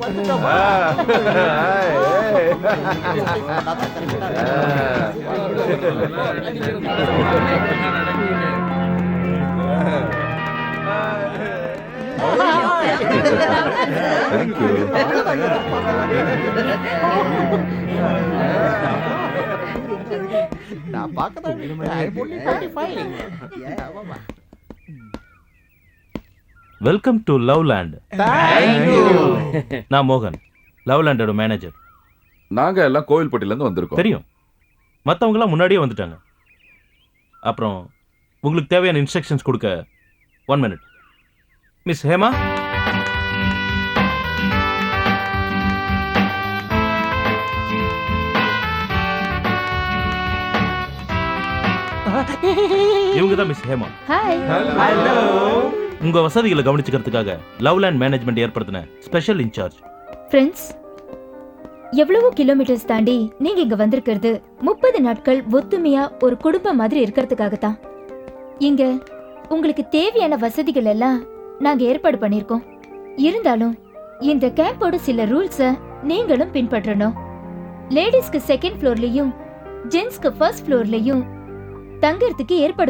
நான் பார்க்கதான் welcome to love land. நான் மோகன், லவ் லேண்டோட மேனேஜர். நாங்க எல்லாம் கோவில்பட்டில இருந்து வந்திருக்கோம். தெரியும், மற்றவங்களாம் முன்னாடியே வந்துட்டாங்க. அப்புறம் உங்களுக்கு தேவையான இன்ஸ்ட்ரக்ஷன்ஸ் கொடுக்க 1 minute. மிஸ் ஹேமா, இவங்க தான் மிஸ் ஹேமா. ஹாய். ஹலோ. உங்க வசதிகளை கவனிச்சுக்கிறதுக்காக லவ் லேண்ட் மேனேஜ்மெண்ட் ஏற்படுத்தின ஸ்பெஷல் இன்சார்ஜ். ஃப்ரெண்ட்ஸ், எவ்வளவோ கிலோமீட்டர்ஸ் தாண்டி நீங்க இங்க வந்திருக்கிறது 30 நாட்கள் ஒத்துமையா ஒரு குடும்பம் மாதிரி இருக்கிறதுக்காக தான். இங்க உங்களுக்கு தேவையான வசதிகள் எல்லாம் நாங்க ஏற்பாடு பண்ணிருக்கோம். இருந்தாலும் இந்த கேம்போட சில ரூல்ஸ நீங்களும் பின்பற்றணும். லேடிஸ்க்கு 2nd ஃப்ளோர்லயும் ஜென்ஸ்க்கு 1st ஃப்ளோர்லயும் தங்கறதுக்கு ஏற்பாடு